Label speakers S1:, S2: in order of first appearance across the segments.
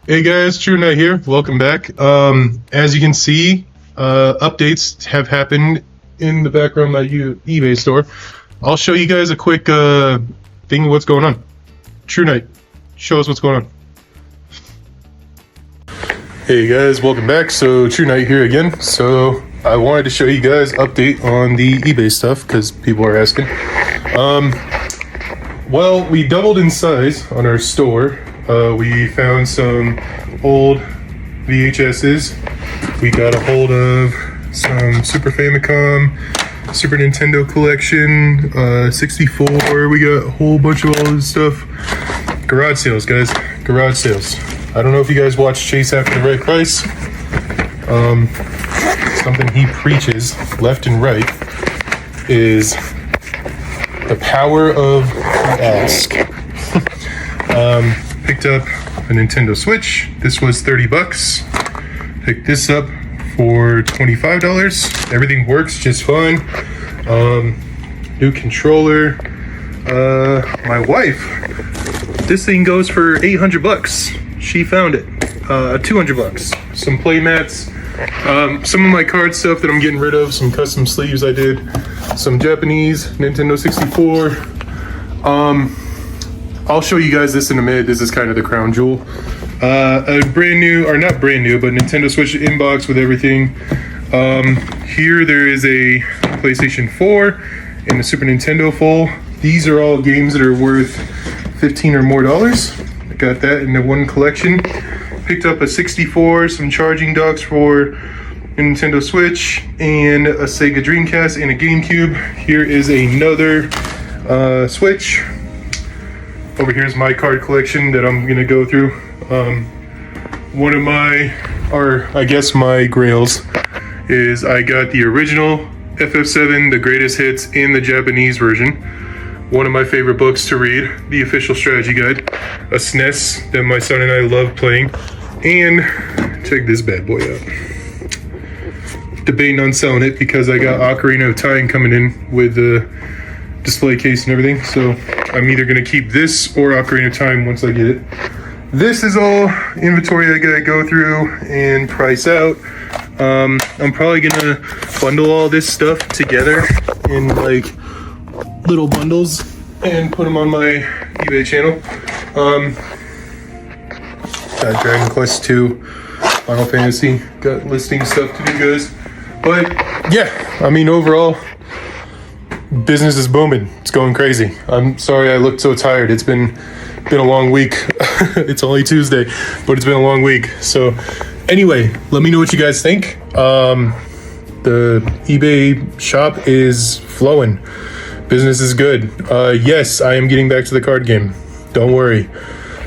S1: Hey guys, True Knight here. Welcome back. As you can see, updates have happened in the background of my eBay store. I'll show you guys a quick thing of what's going on. True Knight, show us what's going on. Hey guys, welcome back. So True Knight here again. So I wanted to show you guys update on the eBay stuff because people are asking. Well, we doubled in size on our store. We found some old VHSs. We got a hold of some Super Famicom, Super Nintendo collection, 64. We got a whole bunch of all this stuff. Garage sales, guys. Garage sales. I don't know if you guys watch Chase After the Right Price. Something he preaches left and right is the power of the ask. Picked up a Nintendo Switch. This was 30 bucks. Picked this up for $25. Everything works just fine. New controller. My wife, this thing goes for 800 bucks. She found it. 200 bucks. Some play mats. Some of my card stuff that I'm getting rid of. Some custom sleeves I did. Some Japanese Nintendo 64. I'll show you guys this in a minute. This is kind of the crown jewel. A brand new, or not brand new, but Nintendo Switch inbox with everything. Here there is a PlayStation 4 and a Super Nintendo full. These are all games that are worth $15 or more. I got that in the one collection. Picked up a 64, some charging docks for a Nintendo Switch, and a Sega Dreamcast and a GameCube. Here is another Switch. Over here's my card collection that I'm gonna go through. One of my, or I guess my grails, is I got the original FF7, the greatest hits in the Japanese version. One of my favorite books to read, the official strategy guide. A SNES that my son and I love playing. And check this bad boy out. Debating on selling it because I got Ocarina of Time coming in with the display case and everything, so I'm either gonna keep this or Ocarina of Time once I get it. This is all inventory I gotta go through and price out. I'm probably gonna bundle all this stuff together in like little bundles and put them on my eBay channel. Got Dragon Quest 2, Final Fantasy, got listing stuff to do, guys. But yeah, I mean, overall, business is booming. It's going crazy. I'm sorry I looked so tired. It's been a long week. It's only Tuesday, but it's been a long week. So anyway, let me know what you guys think. The eBay shop is flowing. Business is good. Yes, I am getting back to the card game. Don't worry.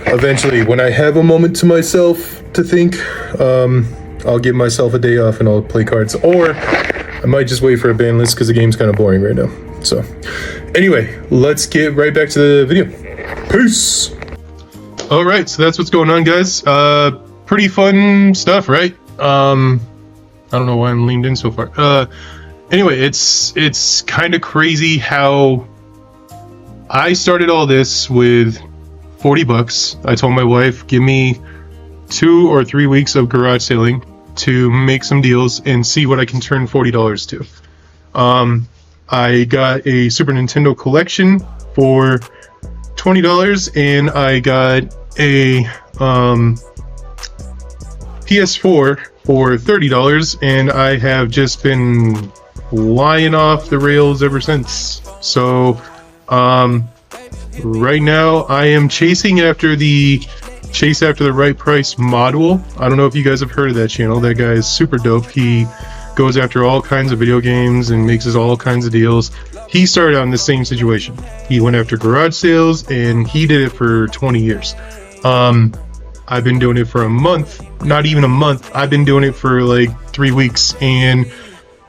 S1: Eventually, when I have a moment to myself to think, I'll give myself a day off and I'll play cards. Or I might just wait for a ban list because the game's kind of boring right now. So anyway, let's get right back to the video. Peace. All right, so that's what's going on, guys. Pretty fun stuff, right? I don't know why I'm leaned in so far. Anyway, it's kind of crazy how I started all this with 40 bucks. I told my wife, give me 2 or 3 weeks of garage sailing to make some deals and see what I can turn $40 to. I got a Super Nintendo collection for $20 and I got a PS4 for $30, and I have just been flying off the rails ever since. So right now I am chasing after the Chase After the Right Price module. I don't know if you guys have heard of that channel. That guy is super dope. He goes after all kinds of video games and makes us all kinds of deals. He started out in the same situation. He went after garage sales and he did it for 20 years. I've been doing it for a month, not even a month. I've been doing it for like 3 weeks, and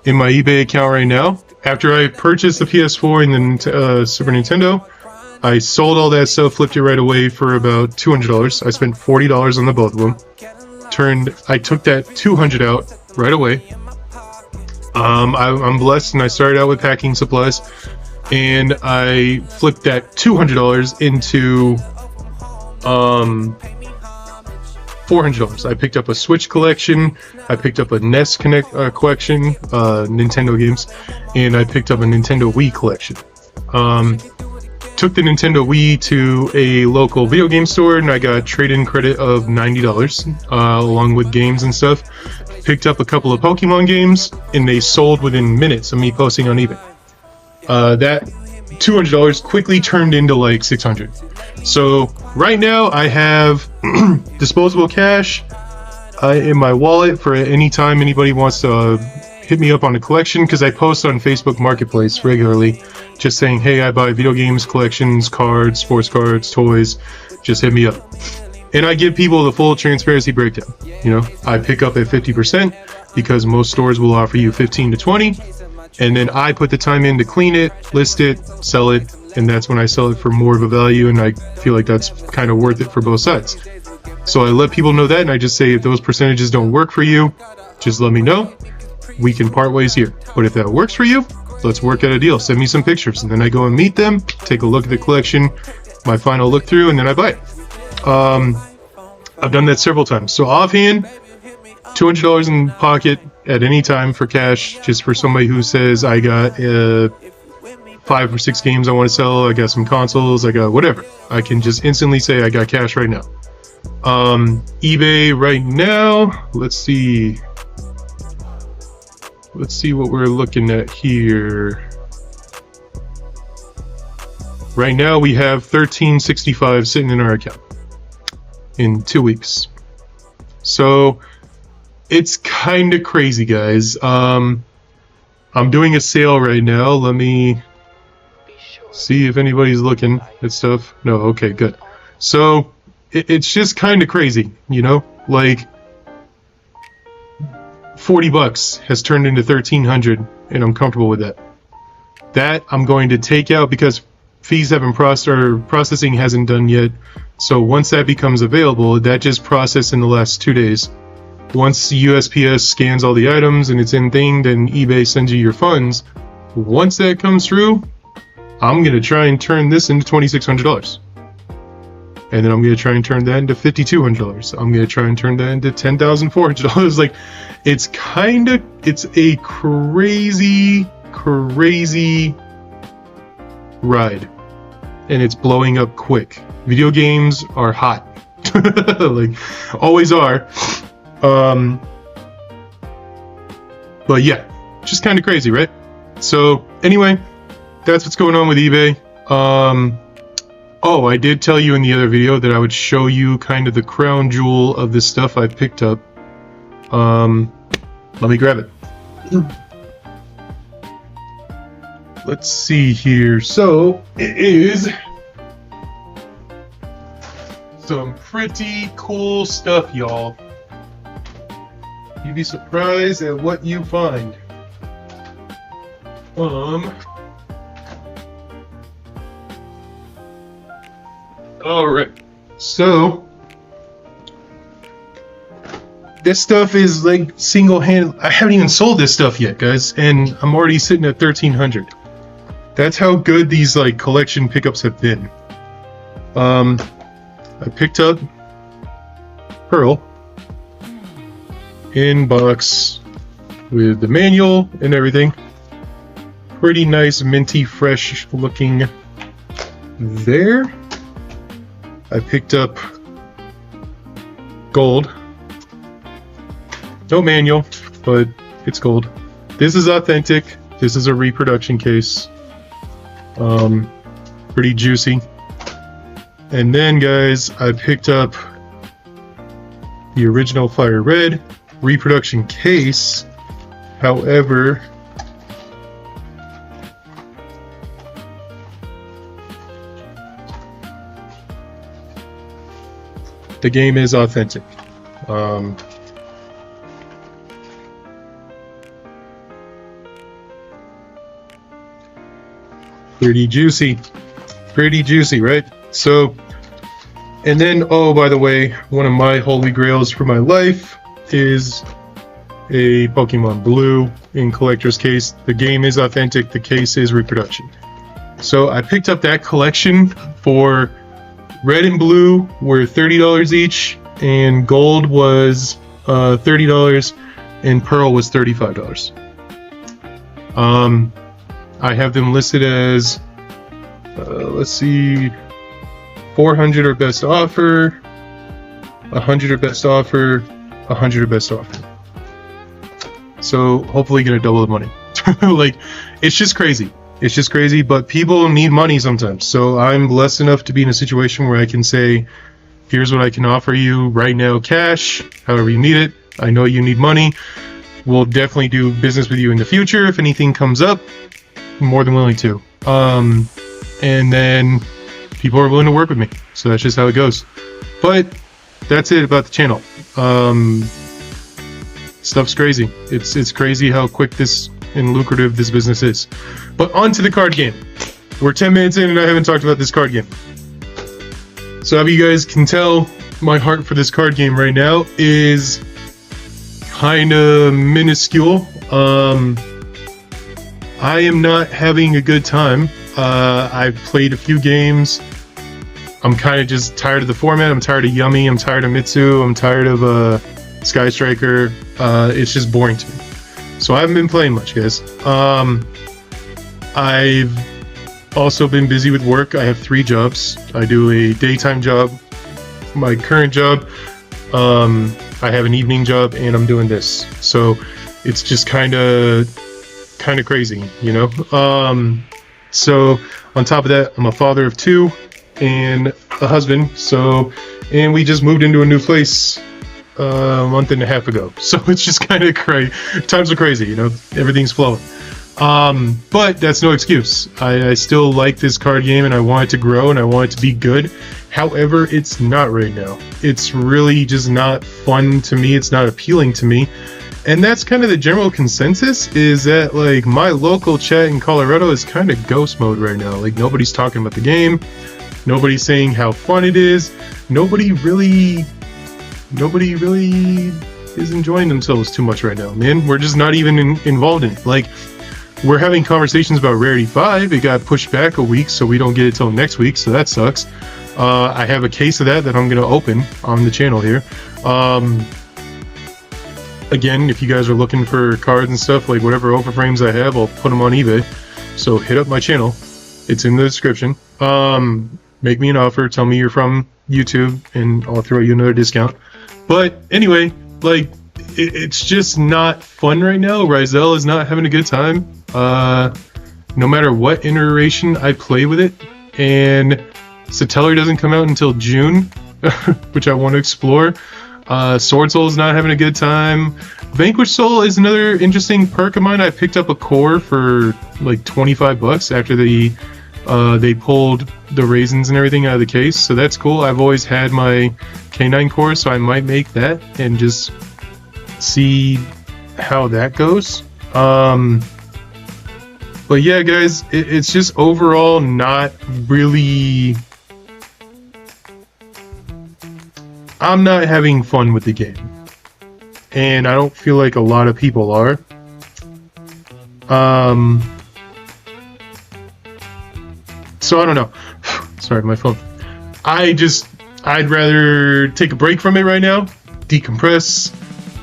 S1: in my eBay account right now, after I purchased the PS4 and the Super Nintendo, I sold all that stuff, flipped it right away for about $200. I spent $40 on the both of them. I took that $200 out right away. I'm blessed, and I started out with packing supplies, and I flipped that $200 into $400. I picked up a Switch collection, I picked up a NES collection, Nintendo games, and I picked up a Nintendo Wii collection. Took the Nintendo Wii to a local video game store, and I got trade-in credit of $90, along with games and stuff. Picked up a couple of Pokemon games, and they sold within minutes of me posting on eBay. That $200 quickly turned into like $600. So right now I have disposable cash in my wallet for any time anybody wants to hit me up on a collection, because I post on Facebook Marketplace regularly, just saying, hey, I buy video games, collections, cards, sports cards, toys, just hit me up. And I give people the full transparency breakdown. You know, I pick up at 50% because most stores will offer you 15 to 20, and then I put the time in to clean it, list it, sell it, and that's when I sell it for more of a value, and I feel like that's kind of worth it for both sides. So I let people know that, and I just say, if those percentages don't work for you, just let me know. We can part ways here. But if that works for you, let's work out a deal. Send me some pictures, and then I go and meet them, take a look at the collection, my final look through, and then I buy it. I've done that several times. So offhand, $200 in pocket at any time for cash, just for somebody who says, I got 5 or 6 games I want to sell, I got some consoles, I got whatever. I can just instantly say I got cash right now. eBay right now, let's see what we're looking at here. Right now we have $13.65 sitting in our account in 2 weeks. So it's kind of crazy, guys. I'm doing a sale right now. Let me see if anybody's looking at stuff. No, okay, good. So it's just kind of crazy, you know, like $40 has turned into $1,300, and I'm comfortable with that. That I'm going to take out because fees haven't processing hasn't done yet. So once that becomes available, that just processed in the last 2 days. Once USPS scans all the items and it's in thing, then eBay sends you your funds. Once that comes through, I'm going to try and turn this into $2,600. And then I'm going to try and turn that into $5,200. I'm going to try and turn that into $10,400. Like, it's a crazy ride. And it's blowing up quick. Video games are hot. Like, always are. But yeah, just kind of crazy, right? So anyway, that's what's going on with eBay. Oh, I did tell you in the other video that I would show you kind of the crown jewel of this stuff I've picked up. Let me grab it. Let's see here. So it is some pretty cool stuff, y'all. You'd be surprised at what you find. Alright, so this stuff is like single-handed. I haven't even sold this stuff yet, guys, and I'm already sitting at $1,300. That's how good these like collection pickups have been. I picked up Pearl in box with the manual and everything. Pretty nice, minty, fresh looking there. I picked up gold. No manual, but it's gold. This is authentic. This is a reproduction case. Pretty juicy. And then, guys, I picked up the original Fire Red reproduction case. However, the game is authentic. Pretty juicy, right? So, and then, oh, by the way, one of my holy grails for my life is a Pokemon Blue in collector's case. The game is authentic, the case is reproduction. So I picked up that collection for Red and Blue were $30 each, and gold was $30, and pearl was $35. I have them listed as let's see, 400 are best offer, 100 are best offer, 100 are best offer. So hopefully gonna double the money. Like, it's just crazy. It's just crazy, but people need money sometimes. So I'm blessed enough to be in a situation where I can say, here's what I can offer you right now, cash, however you need it. I know you need money. We'll definitely do business with you in the future. If anything comes up, I'm more than willing to. And then people are willing to work with me. So that's just how it goes. But that's it about the channel. Stuff's crazy. It's crazy how quick this and lucrative this business is. But on to the card game. We're 10 minutes in and I haven't talked about this card game. So how you guys can tell, my heart for this card game right now is kind of minuscule. I am not having a good time. I've played a few games. I'm kind of just tired of the format. I'm tired of Yummy. I'm tired of Mitsu. I'm tired of Sky Striker. It's just boring to me. So I haven't been playing much, guys. I've also been busy with work. I have 3 jobs. I do a daytime job, my current job. I have an evening job, and I'm doing this. So it's just kind of crazy, you know? So on top of that, I'm a father of 2 and a husband. And we just moved into a new place a month and a half ago. So it's just kind of crazy. Times are crazy, you know? Everything's flowing. But that's no excuse. I still like this card game and I want it to grow and I want it to be good. However, it's not right now. It's really just not fun to me. It's not appealing to me. And that's kind of the general consensus, is that like my local chat in Colorado is kind of ghost mode right now. Like, nobody's talking about the game. Nobody's saying how fun it is. Nobody really is enjoying themselves too much right now, man. We're just not even involved in it. Like, we're having conversations about Rarity 5. It got pushed back a week, so we don't get it till next week, so that sucks. I have a case of that I'm going to open on the channel here. Again, if you guys are looking for cards and stuff, like whatever overframes I have, I'll put them on eBay. So hit up my channel. It's in the description. Make me an offer. Tell me you're from YouTube, and I'll throw you another discount. But anyway, like, it's just not fun right now. Rizel is not having a good time. No matter what iteration I play with it. And Satellar doesn't come out until June, which I want to explore. Sword Soul is not having a good time. Vanquish Soul is another interesting perk of mine. I picked up a core for like 25 bucks after they pulled the raisins and everything out of the case, so that's cool. I've always had my K9 core, so I might make that and just see how that goes. But yeah, guys, it's just overall not really... I'm not having fun with the game, and I don't feel like a lot of people are. So I don't know. Sorry, my phone. I'd rather take a break from it right now, decompress,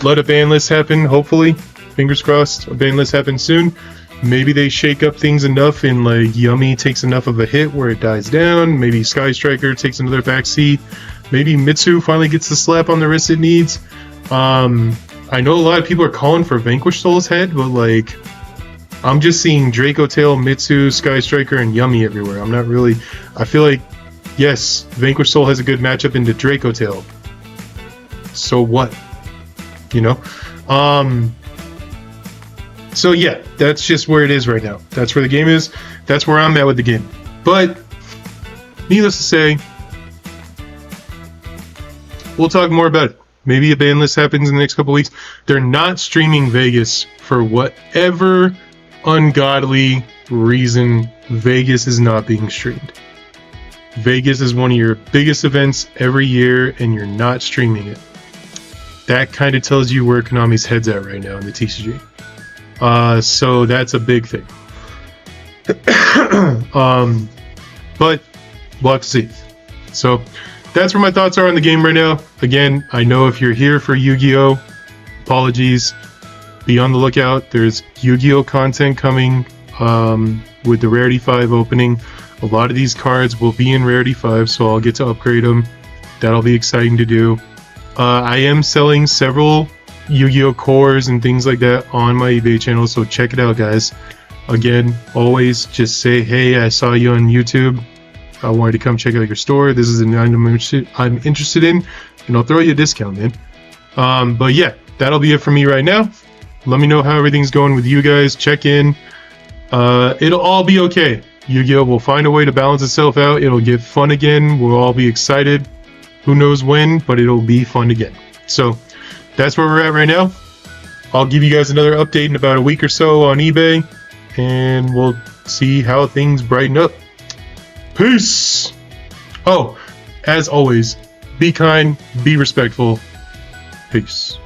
S1: let a ban list happen, hopefully. Fingers crossed, a ban list happens soon. Maybe they shake up things enough and like Yummy takes enough of a hit where it dies down. Maybe Sky Striker takes another backseat. Maybe Mitsu finally gets the slap on the wrist it needs. I know a lot of people are calling for Vanquish Soul's head, but like, I'm just seeing Draco Tail, Mitsu, Sky Striker, and Yummy everywhere. I'm not really... I feel like, yes, Vanquish Soul has a good matchup into Draco Tail. So what? You know? So yeah, that's just where it is right now. That's where the game is. That's where I'm at with the game. But, needless to say, we'll talk more about it. Maybe a ban list happens in the next couple weeks. They're not streaming Vegas for whatever ungodly reason. Vegas is not being streamed. Vegas is one of your biggest events every year, and you're not streaming it. That kind of tells you where Konami's head's at right now in the TCG. So that's a big thing. But we'll have to see. So that's where my thoughts are on the game right now. Again, I know if you're here for Yu-Gi-Oh, apologies. Be on the lookout. There's Yu-Gi-Oh content coming with the Rarity 5 opening. A lot of these cards will be in Rarity 5, so I'll get to upgrade them. That'll be exciting to do. I am selling several Yu-Gi-Oh cores and things like that on my eBay channel, so check it out, guys. Again, always just say, hey, I saw you on YouTube. I wanted to come check out your store. This is an item I'm interested in, and I'll throw you a discount, man. But yeah, that'll be it for me right now. Let me know how everything's going with you guys. Check in. It'll all be okay. Yu-Gi-Oh will find a way to balance itself out. It'll get fun again. We'll all be excited. Who knows when, but it'll be fun again. So that's where we're at right now. I'll give you guys another update in about a week or so on eBay, and we'll see how things brighten up. Peace! Oh, as always, be kind, be respectful. Peace.